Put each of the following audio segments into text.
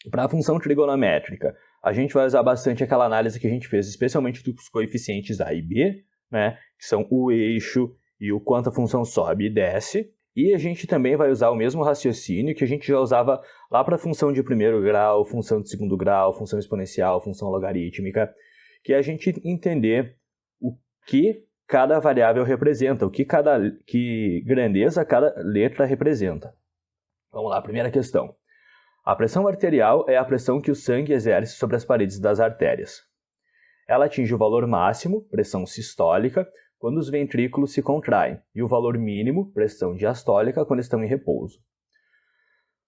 Para a função trigonométrica, a gente vai usar bastante aquela análise que a gente fez, especialmente dos coeficientes A e B, né, que são o eixo e o quanto a função sobe e desce. E a gente também vai usar o mesmo raciocínio que a gente já usava lá para a função de primeiro grau, função de segundo grau, função exponencial, função logarítmica, que é a gente entender o que cada variável representa, que grandeza cada letra representa. Vamos lá, primeira questão. A pressão arterial é a pressão que o sangue exerce sobre as paredes das artérias. Ela atinge o valor máximo, pressão sistólica, quando os ventrículos se contraem, e o valor mínimo, pressão diastólica, quando estão em repouso.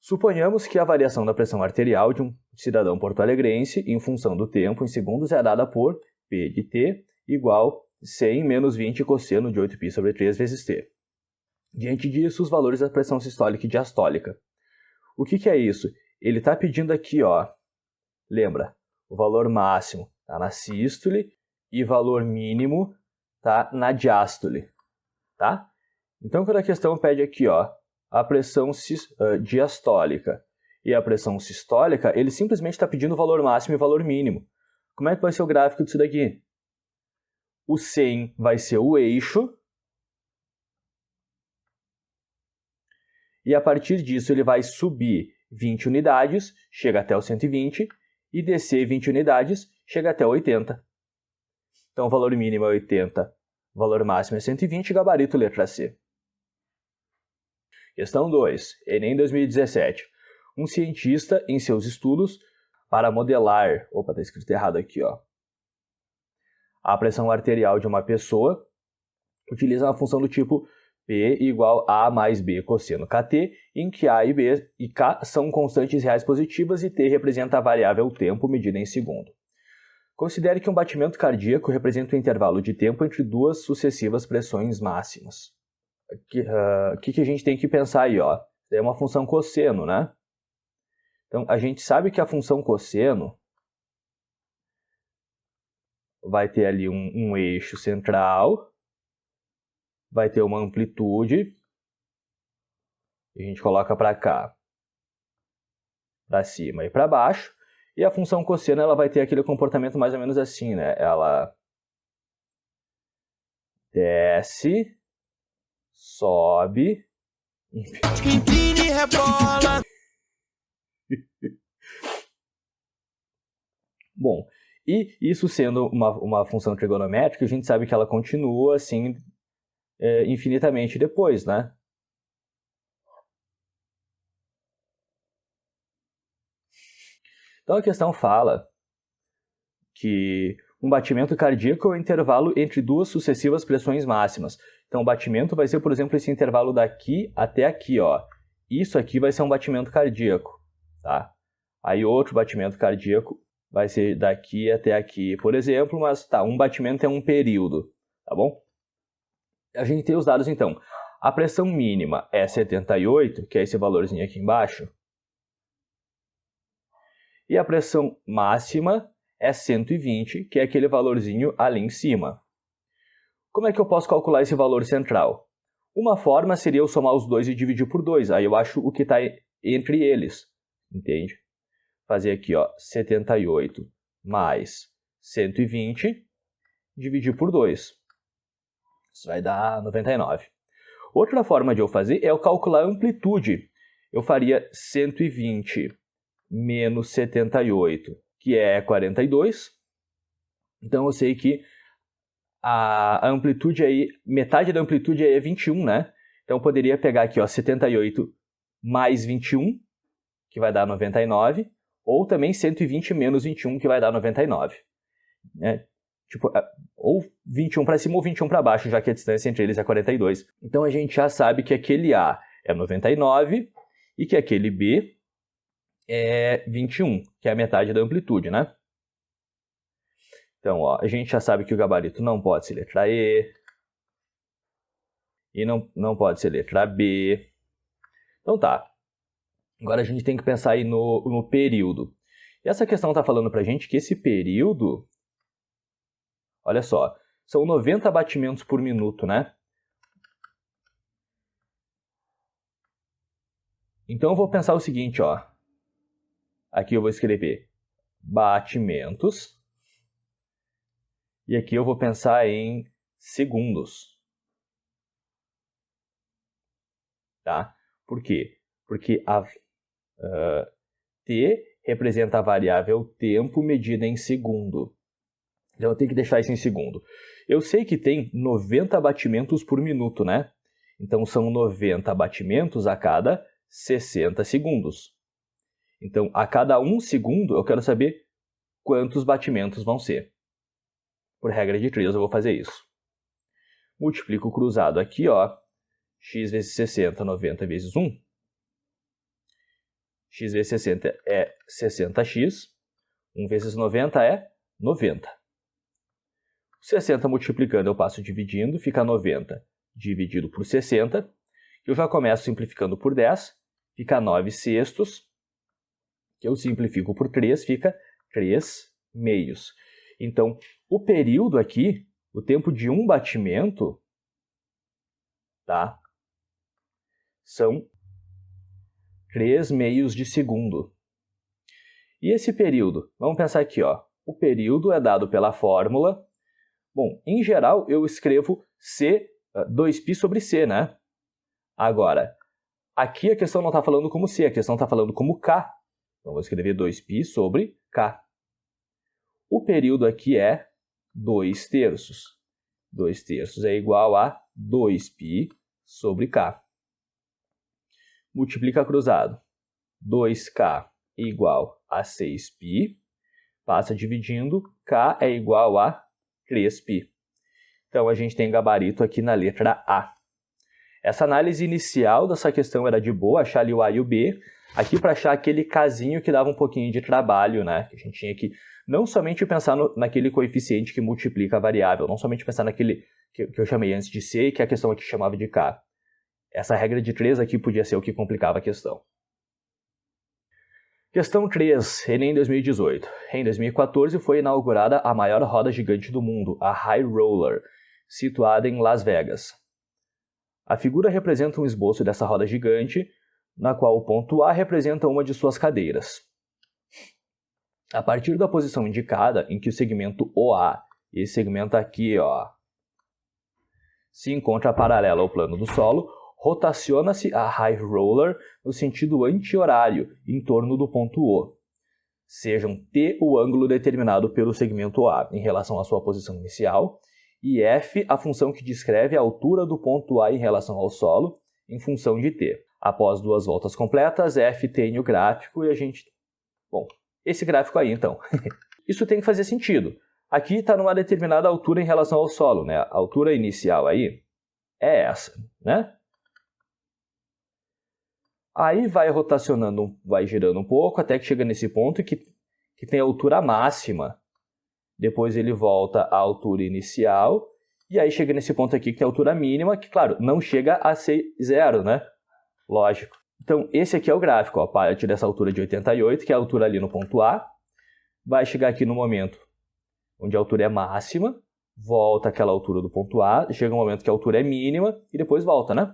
Suponhamos que a variação da pressão arterial de um cidadão porto-alegrense, em função do tempo em segundos, é dada por P de T igual 100 menos 20 cosseno de 8π sobre 3 vezes T. Diante disso, os valores da pressão sistólica e diastólica. O que é isso? Ele está pedindo aqui, ó, lembra, o valor máximo está na sístole e valor mínimo está na diástole, tá? Então, quando a questão pede aqui, ó, a pressão diastólica e a pressão sistólica, ele simplesmente está pedindo o valor máximo e o valor mínimo. Como é que vai ser o gráfico disso daqui? O 100 vai ser o eixo, e a partir disso ele vai subir 20 unidades, chega até o 120, e descer 20 unidades, chega até o 80. Então, o valor mínimo é 80, o valor máximo é 120, gabarito letra C. Questão 2. Enem 2017. Um cientista, em seus estudos, para modelar... Opa, está escrito errado aqui, ó. A pressão arterial de uma pessoa, utiliza uma função do tipo P igual A mais B cosseno KT, em que A e B e K são constantes reais positivas e T representa a variável tempo medida em segundo. Considere que um batimento cardíaco representa um intervalo de tempo entre duas sucessivas pressões máximas. O que a gente tem que pensar aí? Ó? É uma função cosseno, né? Então, a gente sabe que a função cosseno vai ter ali um eixo central, vai ter uma amplitude, e a gente coloca para cá, para cima e para baixo, e a função cosseno ela vai ter aquele comportamento mais ou menos assim, né? Ela desce, sobe, empina e rebola. Bom, e isso sendo uma função trigonométrica, a gente sabe que ela continua assim infinitamente depois, né? Então a questão fala que um batimento cardíaco é o intervalo entre duas sucessivas pressões máximas. Então o batimento vai ser, por exemplo, esse intervalo daqui até aqui, ó. Isso aqui vai ser um batimento cardíaco, tá? Aí outro batimento cardíaco vai ser daqui até aqui, por exemplo, mas tá, um batimento é um período, tá bom? A gente tem os dados então. A pressão mínima é 78, que é esse valorzinho aqui embaixo. E a pressão máxima é 120, que é aquele valorzinho ali em cima. Como é que eu posso calcular esse valor central? Uma forma seria eu somar os dois e dividir por 2. Aí eu acho o que está entre eles, entende? Fazer aqui, ó, 78 mais 120, dividir por 2. Isso vai dar 99. Outra forma de eu fazer é eu calcular a amplitude. Eu faria 120 menos 78, que é 42. Então eu sei que a amplitude aí, metade da amplitude aí é 21, né? Então eu poderia pegar aqui, ó, 78 mais 21, que vai dar 99, ou também 120 menos 21, que vai dar 99. Né? Tipo, ou 21 para cima ou 21 para baixo, já que a distância entre eles é 42. Então a gente já sabe que aquele A é 99 e que aquele B é 21, que é a metade da amplitude, né? Então, ó, a gente já sabe que o gabarito não pode ser letra E e não pode ser letra B. Então tá. Agora a gente tem que pensar aí no período. E essa questão está falando para a gente que esse período, olha só, são 90 batimentos por minuto, né? Então eu vou pensar o seguinte, ó. Aqui eu vou escrever batimentos. E aqui eu vou pensar em segundos. Tá? Por quê? Porque a T representa a variável tempo medida em segundo. Então eu tenho que deixar isso em segundo. Eu sei que tem 90 batimentos por minuto, né? Então são 90 batimentos a cada 60 segundos. Então a cada 1 segundo eu quero saber quantos batimentos vão ser. Por regra de 3 eu vou fazer isso. Multiplico o cruzado aqui, ó. X vezes 60, 90 vezes 1. X vezes 60 é 60x. 1 vezes 90 é 90. 60 multiplicando eu passo dividindo, fica 90 dividido por 60. Eu já começo simplificando por 10, fica 9 sextos. Eu simplifico por 3, fica 3 meios. Então, o período aqui, o tempo de um batimento, tá? São 3 meios de segundo. E esse período? Vamos pensar aqui, ó. O período é dado pela fórmula. Bom, em geral, eu escrevo C, 2π sobre C, né? Agora, aqui a questão não está falando como C, a questão está falando como K. Então, vou escrever 2π sobre K. O período aqui é 2 terços. 2 terços é igual a 2π sobre K. Multiplica cruzado. 2K é igual a 6π. Passa dividindo. K é igual a 3π. Então, a gente tem gabarito aqui na letra A. Essa análise inicial dessa questão era de boa, achar ali o A e o B. Aqui para achar aquele casinho que dava um pouquinho de trabalho, né? Que a gente tinha que não somente pensar naquele coeficiente que multiplica a variável, não somente pensar naquele que eu chamei antes de C e que a questão aqui chamava de K. Essa regra de 3 aqui podia ser o que complicava a questão. Questão 3, Enem 2018. Em 2014 foi inaugurada a maior roda gigante do mundo, a High Roller, situada em Las Vegas. A figura representa um esboço dessa roda gigante, na qual o ponto A representa uma de suas cadeiras. A partir da posição indicada, em que o segmento OA, esse segmento aqui, ó, se encontra paralelo ao plano do solo, rotaciona-se a High Roller no sentido anti-horário, em torno do ponto O. Sejam T o ângulo determinado pelo segmento A em relação à sua posição inicial, e F a função que descreve a altura do ponto A em relação ao solo, em função de T. Após 2 voltas completas, F tem o gráfico e a gente... Bom, esse gráfico aí, então. Isso tem que fazer sentido. Aqui está numa determinada altura em relação ao solo, né? A altura inicial aí é essa, né? Aí vai rotacionando, vai girando um pouco, até que chega nesse ponto que tem a altura máxima. Depois ele volta à altura inicial, e aí chega nesse ponto aqui que tem a altura mínima, que, claro, não chega a ser 0, né? Lógico. Então, esse aqui é o gráfico, ó, a partir dessa altura de 88, que é a altura ali no ponto A. Vai chegar aqui no momento onde a altura é máxima, volta àquela altura do ponto A, chega um momento que a altura é mínima, e depois volta, né?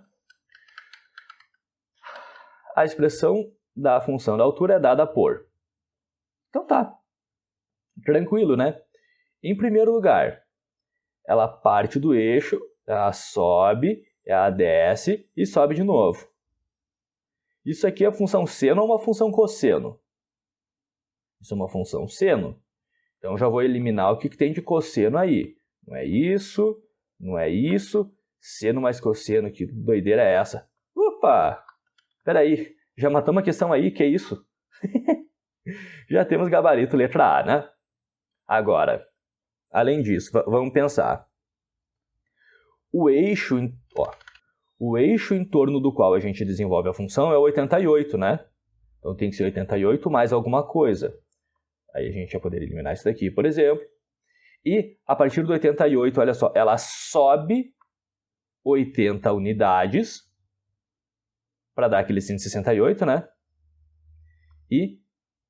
A expressão da função da altura é dada por... Então tá. Tranquilo, né? Em primeiro lugar, ela parte do eixo, ela sobe, ela desce e sobe de novo. Isso aqui é a função seno ou uma função cosseno? Isso é uma função seno. Então, já vou eliminar o que tem de cosseno aí. Não é isso, não é isso. Seno mais cosseno, que doideira é essa? Opa! Espera aí, já matamos a questão aí, que é isso? Já temos gabarito letra A, né? Agora, além disso, vamos pensar. O eixo em torno do qual a gente desenvolve a função é 88, né? Então tem que ser 88 mais alguma coisa. Aí a gente vai poder eliminar isso daqui, por exemplo. E a partir do 88, olha só, ela sobe 80 unidades para dar aquele 168, né? E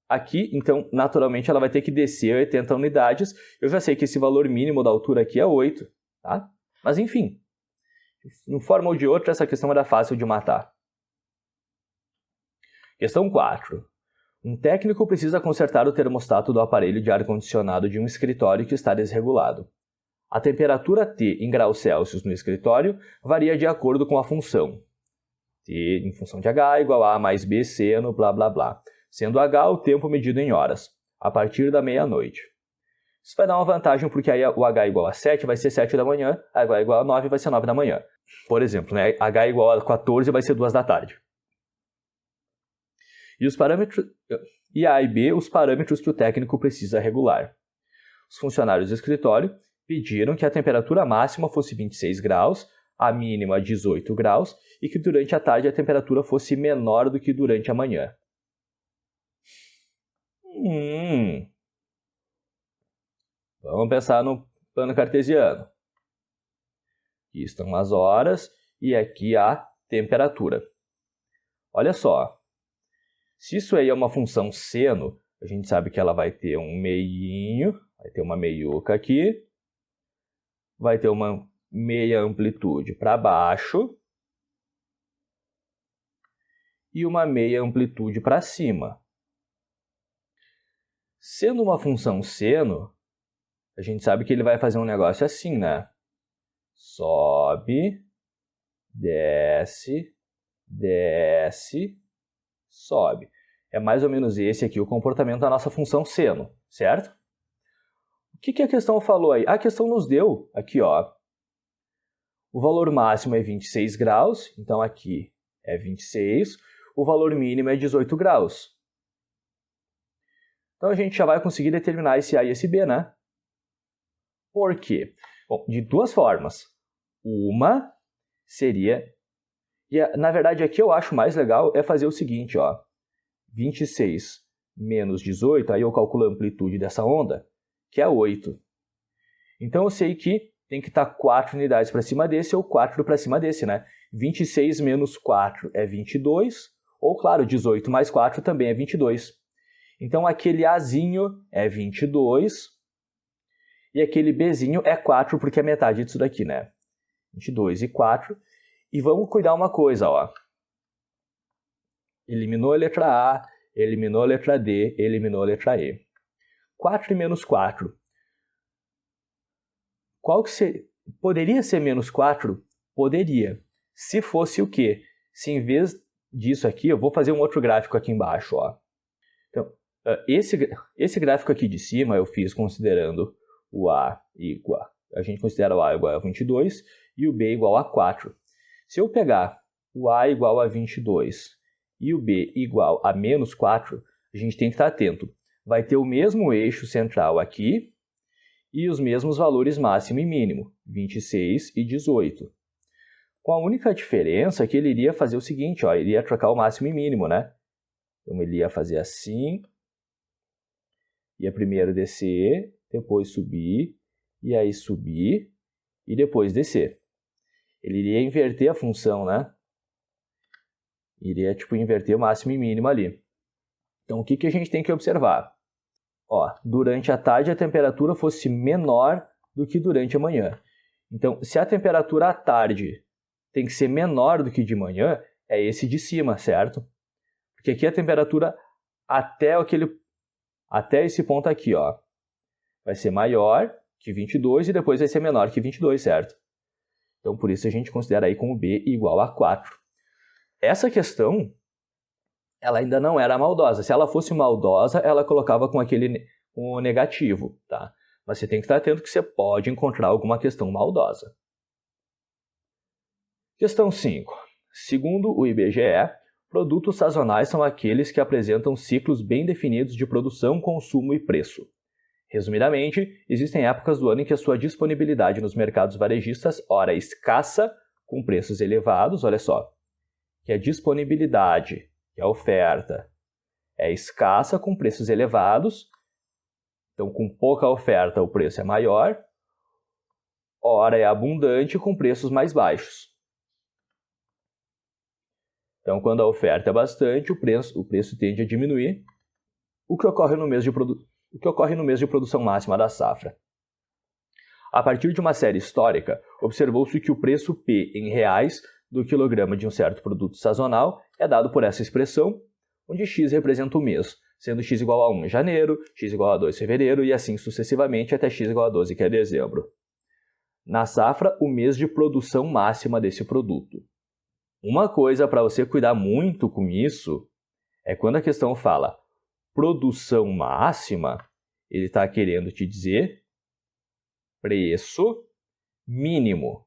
aqui, então, naturalmente, ela vai ter que descer 80 unidades. Eu já sei que esse valor mínimo da altura aqui é 8, tá? Mas, enfim, de uma forma ou de outra, essa questão era fácil de matar. Questão 4. Um técnico precisa consertar o termostato do aparelho de ar-condicionado de um escritório que está desregulado. A temperatura T em graus Celsius no escritório varia de acordo com a função. T em função de H igual a mais B seno blá blá blá, sendo H o tempo medido em horas, a partir da meia-noite. Isso vai dar uma vantagem porque aí o H igual a 7 vai ser 7 da manhã, H igual a 9 vai ser 9 da manhã. Por exemplo, né? H igual a 14 vai ser 2 da tarde. E A e B, os parâmetros que o técnico precisa regular. Os funcionários do escritório pediram que a temperatura máxima fosse 26 graus, a mínima 18 graus, e que durante a tarde a temperatura fosse menor do que durante a manhã. Vamos pensar no plano cartesiano. Aqui estão as horas e aqui a temperatura. Olha só. Se isso aí é uma função seno, a gente sabe que ela vai ter um meinho, vai ter uma meiuca aqui, vai ter uma meia amplitude para baixo e uma meia amplitude para cima. Sendo uma função seno, a gente sabe que ele vai fazer um negócio assim, né? Sobe, desce, desce, sobe. É mais ou menos esse aqui o comportamento da nossa função seno, certo? O que a questão falou aí? A questão nos deu aqui, ó. O valor máximo é 26 graus, então aqui é 26. O valor mínimo é 18 graus. Então a gente já vai conseguir determinar esse A e esse B, né? Por quê? Bom, de duas formas. Uma seria... na verdade, aqui eu acho mais legal é fazer o seguinte, ó. 26 menos 18, aí eu calculo a amplitude dessa onda, que é 8. Então eu sei que tem que estar 4 unidades para cima desse ou 4 para cima desse, né? 26 menos 4 é 22, ou claro, 18 mais 4 também é 22. Então aquele Azinho é 22 e aquele Bzinho é 4, porque é metade disso daqui, né? 22 e 4. E vamos cuidar uma coisa, ó. Eliminou a letra A, eliminou a letra D, eliminou a letra E. 4 e menos 4. Qual que seria? Poderia ser menos 4? Poderia. Se fosse o quê? Se em vez disso aqui, eu vou fazer um outro gráfico aqui embaixo, ó. Então, esse gráfico aqui de cima eu fiz considerando o A igual... A gente considera o A igual a 22 e o B igual a 4. Se eu pegar o A igual a 22 e o B igual a menos 4, a gente tem que estar atento. Vai ter o mesmo eixo central aqui e os mesmos valores máximo e mínimo, 26 e 18. Com a única diferença que ele iria fazer o seguinte, ó, ele ia trocar o máximo e mínimo, né? Então ele ia fazer assim, ia primeiro descer, depois subir, e aí subir e depois descer. Ele iria inverter a função, né? Iria, inverter o máximo e mínimo ali. Então, o que a gente tem que observar? Ó, durante a tarde, a temperatura fosse menor do que durante a manhã. Então, se a temperatura à tarde tem que ser menor do que de manhã, é esse de cima, certo? Porque aqui a temperatura até esse ponto aqui, ó, vai ser maior que 22 e depois vai ser menor que 22, certo? Então, por isso a gente considera aí como B igual a 4. Essa questão, ela ainda não era maldosa. Se ela fosse maldosa, ela colocava com o negativo, tá? Mas você tem que estar atento que você pode encontrar alguma questão maldosa. Questão 5. Segundo o IBGE, produtos sazonais são aqueles que apresentam ciclos bem definidos de produção, consumo e preço. Resumidamente, existem épocas do ano em que a sua disponibilidade nos mercados varejistas, ora escassa, com preços elevados, olha só, que a disponibilidade, que a oferta, é escassa com preços elevados, então com pouca oferta o preço é maior, ora é abundante com preços mais baixos. Então, quando a oferta é bastante, o preço tende a diminuir, o que ocorre no mês de produção máxima da safra. A partir de uma série histórica, observou-se que o preço P em reais do quilograma de um certo produto sazonal é dado por essa expressão, onde X representa o mês, sendo x igual a 1 em janeiro, x igual a 2 em fevereiro e assim sucessivamente até x igual a 12, que é dezembro. Na safra, o mês de produção máxima desse produto. Uma coisa para você cuidar muito com isso é quando a questão fala produção máxima, ele está querendo te dizer preço mínimo.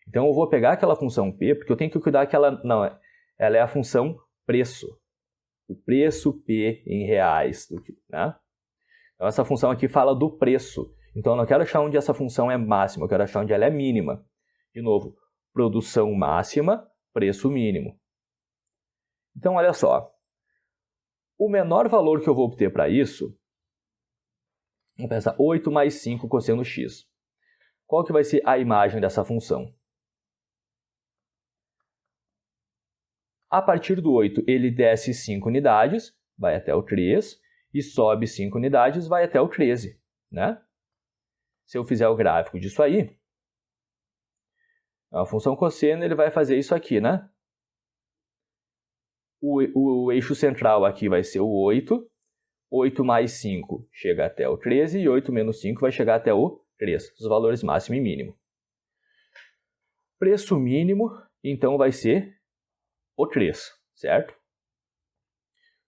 Então, eu vou pegar aquela função P, porque eu tenho que cuidar que ela é a função preço. O preço P em reais. Né? Então, essa função aqui fala do preço. Então, eu não quero achar onde essa função é máxima, eu quero achar onde ela é mínima. De novo, produção máxima, preço mínimo. Então, olha só. O menor valor que eu vou obter para isso, vamos pensar, 8 mais 5 cosseno x. Qual que vai ser a imagem dessa função? A partir do 8, ele desce 5 unidades, vai até o 3, e sobe 5 unidades, vai até o 13. Né? Se eu fizer o gráfico disso aí, a função cosseno ele vai fazer isso aqui, né? O eixo central aqui vai ser o 8, 8 mais 5 chega até o 13, e 8 menos 5 vai chegar até o 3, os valores máximo e mínimo. Preço mínimo, então, vai ser o 3, certo?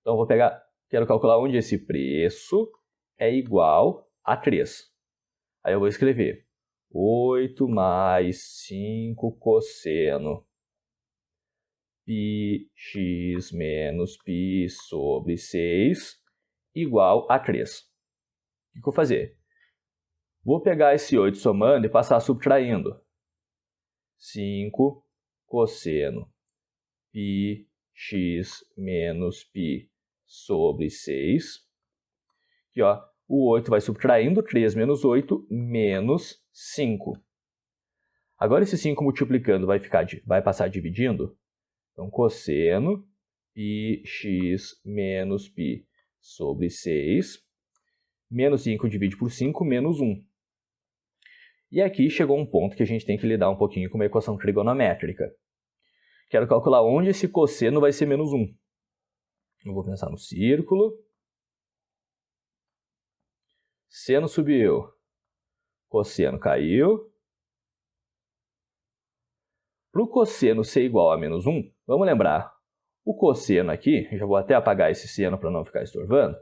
Então, eu vou pegar, quero calcular onde esse preço é igual a 3. Aí eu vou escrever 8 mais 5 cosseno πx menos π sobre 6 igual a 3. O que eu vou fazer? Vou pegar esse 8 somando e passar subtraindo. 5 cosseno πx menos π sobre 6. Aqui, ó, o 8 vai subtraindo, 3 menos 8, menos 5. Agora esse 5 multiplicando vai passar dividindo. Então, cosseno πx menos π sobre 6. Menos 5 divide por 5, menos 1. E aqui chegou um ponto que a gente tem que lidar um pouquinho com uma equação trigonométrica. Quero calcular onde esse cosseno vai ser menos 1. Eu vou pensar no círculo. Seno subiu. Cosseno caiu. Para o cosseno ser igual a menos 1, vamos lembrar, o cosseno aqui, já vou até apagar esse seno para não ficar estorvando,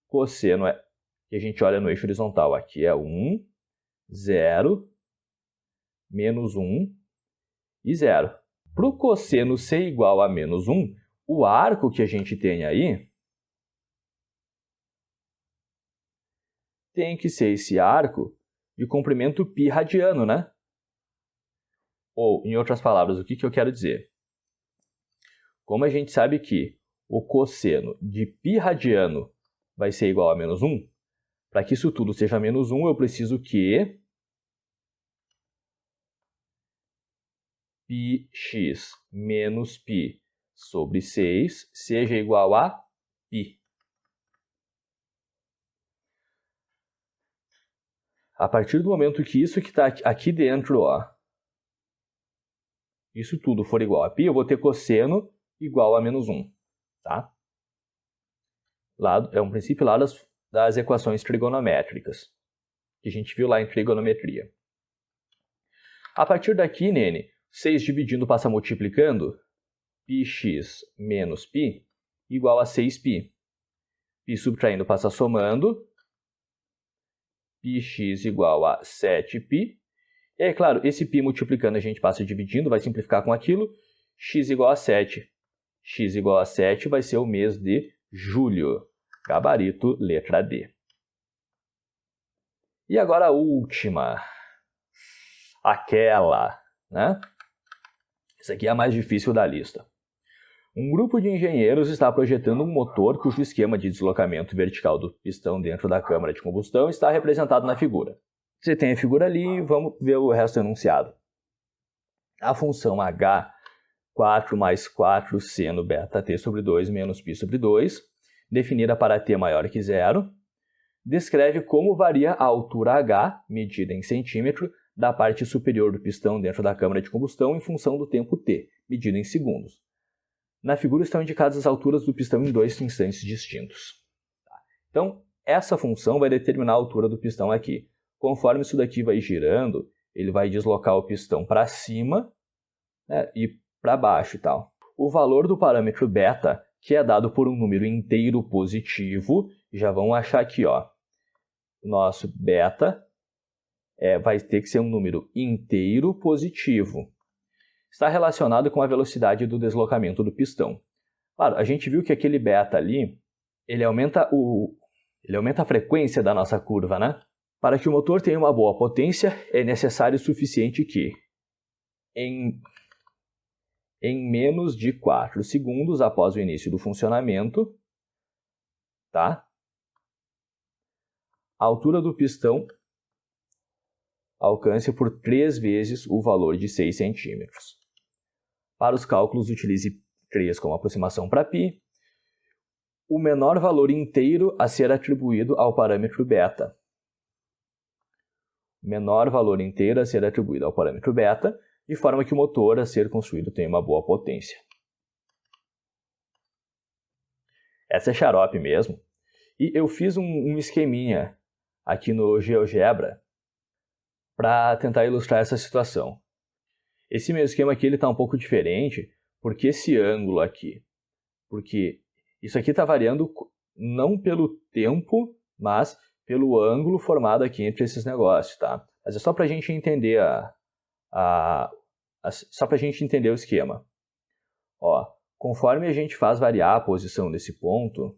cosseno é, que a gente olha no eixo horizontal, aqui é 1, 0, menos 1 e 0. Para o cosseno ser igual a menos 1, o arco que a gente tem aí tem que ser esse arco de comprimento π radiano, né? Ou, em outras palavras, o que eu quero dizer? Como a gente sabe que o cosseno de π radiano vai ser igual a menos 1, para que isso tudo seja menos 1, eu preciso que πx menos π sobre 6 seja igual a π. A partir do momento que isso que está aqui dentro, ó, isso tudo for igual a π, eu vou ter cosseno igual a menos 1. Tá? É um princípio lá das equações trigonométricas, que a gente viu lá em trigonometria. A partir daqui, nene, 6 dividindo passa multiplicando, πx menos π igual a 6π. Π subtraindo passa somando, πx igual a 7π. E aí, claro, esse π multiplicando a gente passa dividindo, vai simplificar com aquilo, x igual a 7. X igual a 7 vai ser o mês de julho. Gabarito, letra D. E agora a última. Aquela, né? Essa aqui é a mais difícil da lista. Um grupo de engenheiros está projetando um motor cujo esquema de deslocamento vertical do pistão dentro da câmara de combustão está representado na figura. Você tem a figura ali, vamos ver o resto enunciado. A função h, 4 mais 4 seno beta t sobre 2 menos π sobre 2, definida para t maior que 0, descreve como varia a altura h, medida em centímetro, da parte superior do pistão dentro da câmara de combustão em função do tempo t, medido em segundos. Na figura estão indicadas as alturas do pistão em dois instantes distintos. Então, essa função vai determinar a altura do pistão aqui. Conforme isso daqui vai girando, ele vai deslocar o pistão para cima, né, e para baixo e tal. O valor do parâmetro beta, que é dado por um número inteiro positivo, já vão achar aqui, ó, o nosso beta vai ter que ser um número inteiro positivo. Está relacionado com a velocidade do deslocamento do pistão. Claro, a gente viu que aquele beta ali, ele aumenta a frequência da nossa curva, né? Para que o motor tenha uma boa potência, é necessário o suficiente que, em menos de 4 segundos após o início do funcionamento, tá? A altura do pistão alcance por 3 vezes o valor de 6 centímetros. Para os cálculos, utilize 3 como aproximação para π. O menor valor inteiro a ser atribuído ao parâmetro beta. Menor valor inteiro a ser atribuído ao parâmetro beta, de forma que o motor a ser construído tenha uma boa potência. Essa é xarope mesmo. E eu fiz um esqueminha aqui no GeoGebra para tentar ilustrar essa situação. Esse meu esquema aqui está um pouco diferente, porque esse ângulo aqui, porque isso aqui está variando não pelo tempo, mas pelo ângulo formado aqui entre esses negócios, tá? Mas é só para a gente entender só para a gente entender o esquema. Ó, conforme a gente faz variar a posição desse ponto,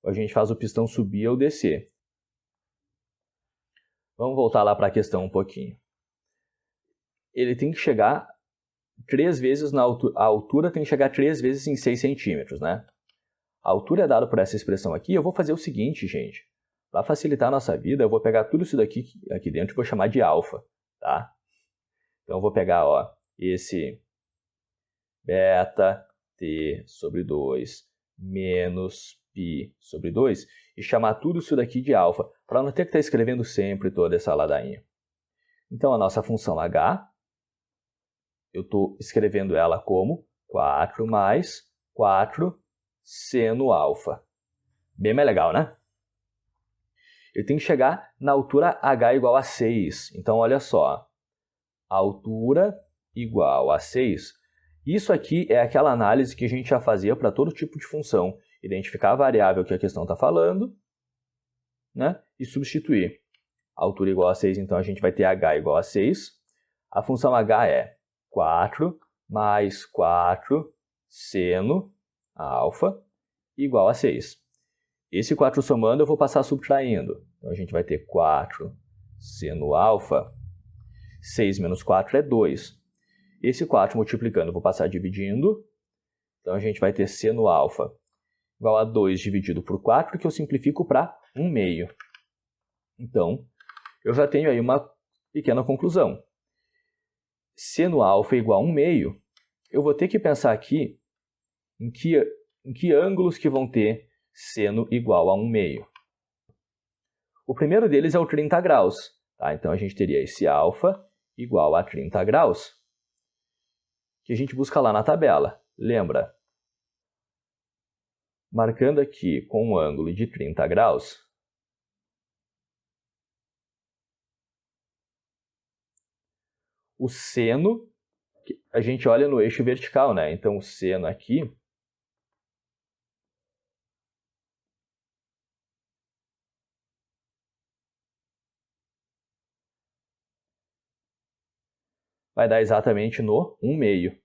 a gente faz o pistão subir ou descer. Vamos voltar lá para a questão um pouquinho. Ele tem que chegar 3 vezes na altura, a altura tem que chegar 3 vezes em 6 centímetros, né? A altura é dada por essa expressão aqui. Eu vou fazer o seguinte, gente. Para facilitar a nossa vida, eu vou pegar tudo isso daqui aqui dentro e vou chamar de alfa, tá? Então, eu vou pegar, ó, esse beta t sobre 2 menos π sobre 2 e chamar tudo isso daqui de alfa, para não ter que estar escrevendo sempre toda essa ladainha. Então, a nossa função h, eu estou escrevendo ela como 4 mais 4 seno alfa. Bem mais legal, né? Ele tem que chegar na altura h igual a 6. Então, olha só. Altura igual a 6. Isso aqui é aquela análise que a gente já fazia para todo tipo de função. Identificar a variável que a questão está falando, né? E substituir. Altura igual a 6, então a gente vai ter h igual a 6. A função h é 4 mais 4 seno alfa igual a 6. Esse 4 somando eu vou passar subtraindo. Então a gente vai ter 4 seno alfa. 6 menos 4 é 2. Esse 4 multiplicando eu vou passar dividindo. Então a gente vai ter seno alfa igual a 2 dividido por 4, que eu simplifico para 1/2. Então, eu já tenho aí uma pequena conclusão. Seno alfa igual a 1/2, eu vou ter que pensar aqui em que ângulos que vão ter seno igual a 1/2. O primeiro deles é o 30 graus. Tá? Então, a gente teria esse alfa igual a 30 graus, que a gente busca lá na tabela. Lembra? Marcando aqui com um ângulo de 30 graus, o seno, a gente olha no eixo vertical, né? Então, o seno aqui vai dar exatamente no 1/2.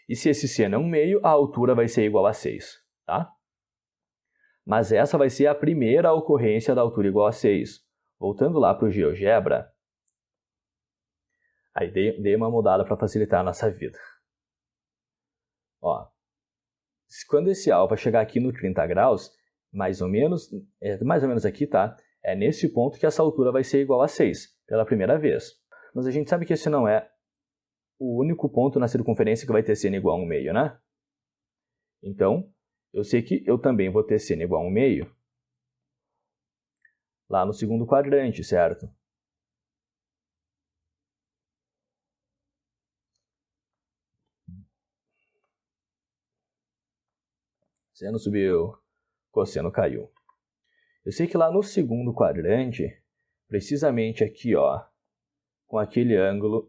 E se esse seno é 1/2, a altura vai ser igual a 6, tá? Mas essa vai ser a primeira ocorrência da altura igual a 6. Voltando lá para o GeoGebra, aí dei uma mudada para facilitar a nossa vida. Ó, quando esse alfa chegar aqui no 30 graus, mais ou menos aqui, tá? É nesse ponto que essa altura vai ser igual a 6, pela primeira vez. Mas a gente sabe que esse não é o único ponto na circunferência que vai ter seno igual a 1/2, né? Então, eu sei que eu também vou ter seno igual a 1/2 lá no segundo quadrante, certo? Seno subiu, cosseno caiu. Eu sei que lá no segundo quadrante, precisamente aqui, ó, com aquele ângulo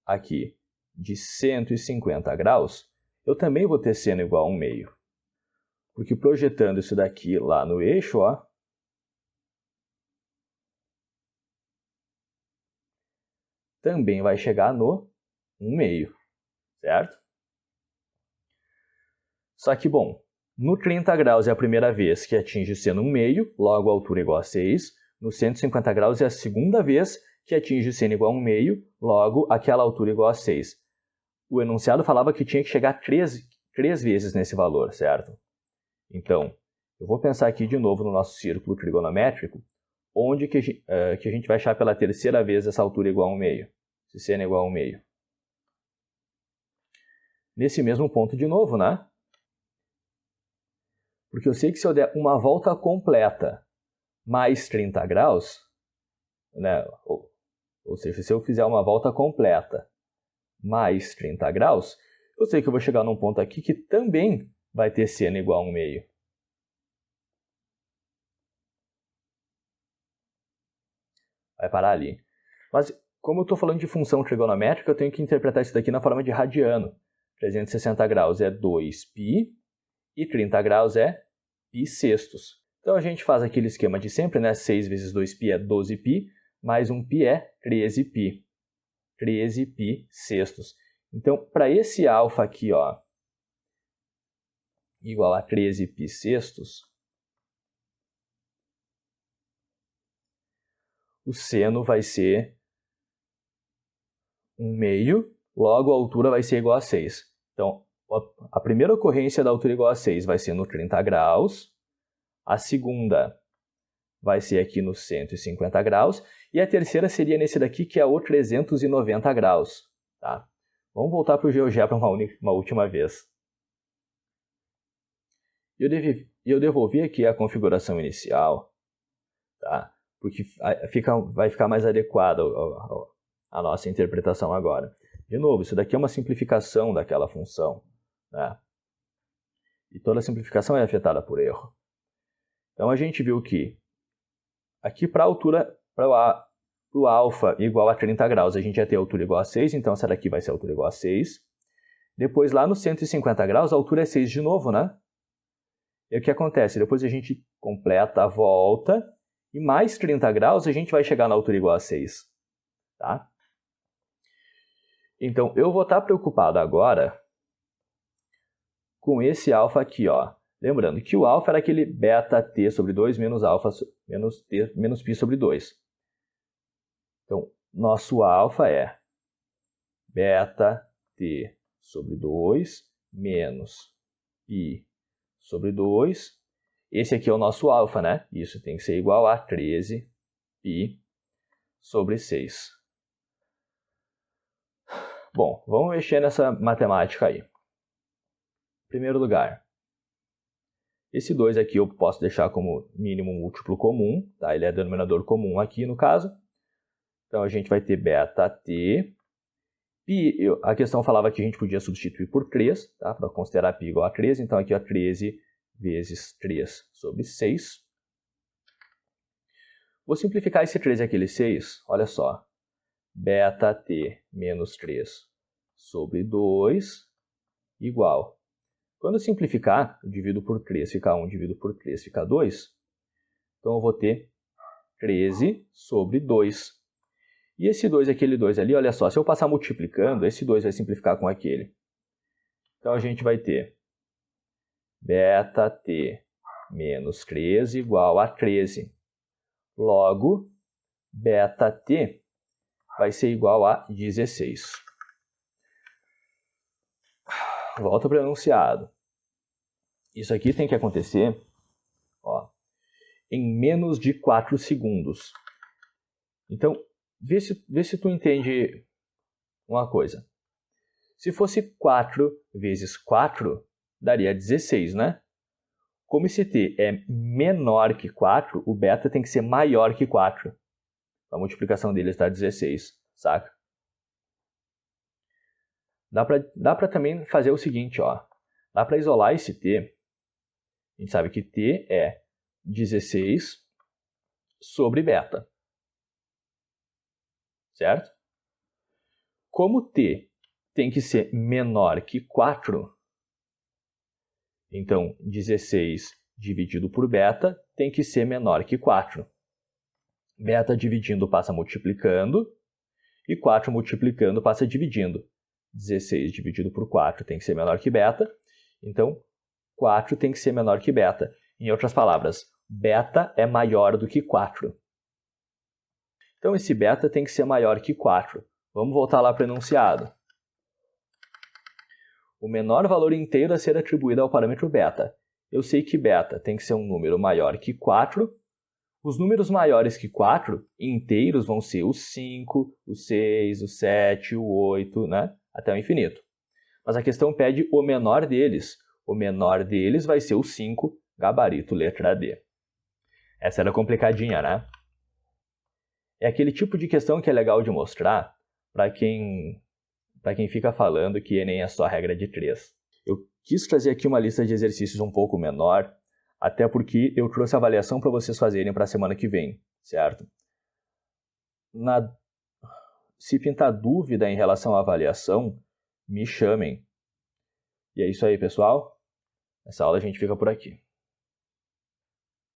aqui de 150 graus, eu também vou ter seno igual a 1/2. Porque projetando isso daqui lá no eixo, ó, também vai chegar no 1/2, certo? Só que, bom, no 30 graus é a primeira vez que atinge o seno 1/2, logo a altura igual a 6. No 150 graus é a segunda vez que atinge o seno igual a 1/2, logo aquela altura igual a 6. O enunciado falava que tinha que chegar três vezes nesse valor, certo? Então, eu vou pensar aqui de novo no nosso círculo trigonométrico, onde que a gente vai achar pela terceira vez essa altura igual a 1/2, esse seno igual a 1/2. Nesse mesmo ponto de novo, né? Porque eu sei que se eu der uma volta completa mais 30 graus, né? Ou seja, se eu fizer uma volta completa mais 30 graus, eu sei que eu vou chegar num ponto aqui que também vai ter seno igual a 1/2. Vai parar ali. Mas, como eu estou falando de função trigonométrica, eu tenho que interpretar isso daqui na forma de radiano. 360 graus é 2π e 30 graus é π sextos. Então, a gente faz aquele esquema de sempre, né? 6 vezes 2π é 12π, mais 1π é 13π. 13π sextos. Então, para esse alfa aqui, ó, igual a 13π sextos, o seno vai ser 1/2, logo a altura vai ser igual a 6. Então, a primeira ocorrência da altura igual a 6 vai ser no 30 graus, a segunda vai ser aqui no 150 graus, e a terceira seria nesse daqui, que é o 390 graus. Tá? Vamos voltar para o GeoGebra uma última vez. Eu devolvi aqui a configuração inicial, tá? Porque vai ficar mais adequada a nossa interpretação agora. De novo, isso daqui é uma simplificação daquela função, né? E toda simplificação é afetada por erro. Então, a gente viu que aqui para a altura, para o alfa igual a 30 graus, a gente ia ter a altura igual a 6, então essa daqui vai ser a altura igual a 6. Depois, lá no 150 graus, a altura é 6 de novo, né? E o que acontece? Depois a gente completa a volta, e mais 30 graus a gente vai chegar na altura igual a 6. Tá? Então, eu vou estar preocupado agora com esse alfa aqui, ó. Lembrando que o alfa era aquele beta t sobre 2 menos alfa menos π sobre 2. Então, nosso alfa é beta t sobre 2 menos π sobre 2. Esse aqui é o nosso alfa, né? Isso tem que ser igual a 13π sobre 6. Bom, vamos mexer nessa matemática aí. Em primeiro lugar, esse 2 aqui eu posso deixar como mínimo múltiplo comum, tá? Ele é denominador comum aqui no caso. Então, a gente vai ter beta t. A questão falava que a gente podia substituir por 3, tá? Para considerar π igual a 13. Então, aqui, ó, 13 vezes 3 sobre 6. Vou simplificar esse 13 e aquele 6. Olha só. Beta t menos 3 sobre 2 igual. Quando eu simplificar, eu divido por 3, fica 1, divido por 3, fica 2. Então, eu vou ter 13 sobre 2. E esse 2 e aquele 2 ali, olha só, se eu passar multiplicando, esse 2 vai simplificar com aquele. Então, a gente vai ter beta t menos 13 igual a 13. Logo, beta t vai ser igual a 16. Volta para o enunciado. Isso aqui tem que acontecer, ó, em menos de 4 segundos. Então, vê se tu entende uma coisa. Se fosse 4 vezes 4, daria 16, né? Como esse t é menor que 4, o beta tem que ser maior que 4. A multiplicação dele está 16, saca? Dá para também fazer o seguinte, ó. Dá para isolar esse t. A gente sabe que t é 16 sobre beta. Certo? Como t tem que ser menor que 4, então 16 dividido por beta tem que ser menor que 4. Beta dividindo passa multiplicando, e 4 multiplicando passa dividindo. 16 dividido por 4 tem que ser menor que beta, então 4 tem que ser menor que beta. Em outras palavras, beta é maior do que 4. Então esse beta tem que ser maior que 4. Vamos voltar lá para o enunciado. O menor valor inteiro a ser atribuído ao parâmetro beta. Eu sei que beta tem que ser um número maior que 4. Os números maiores que 4, inteiros, vão ser o 5, o 6, o 7, o 8, né? Até o infinito. Mas a questão pede o menor deles. O menor deles vai ser o 5, gabarito letra D. Essa era complicadinha, né? É aquele tipo de questão que é legal de mostrar para quem fica falando que Enem é só regra de 3. Eu quis trazer aqui uma lista de exercícios um pouco menor, até porque eu trouxe a avaliação para vocês fazerem para a semana que vem, certo? Se pintar dúvida em relação à avaliação, me chamem. E é isso aí, pessoal. Nessa aula a gente fica por aqui.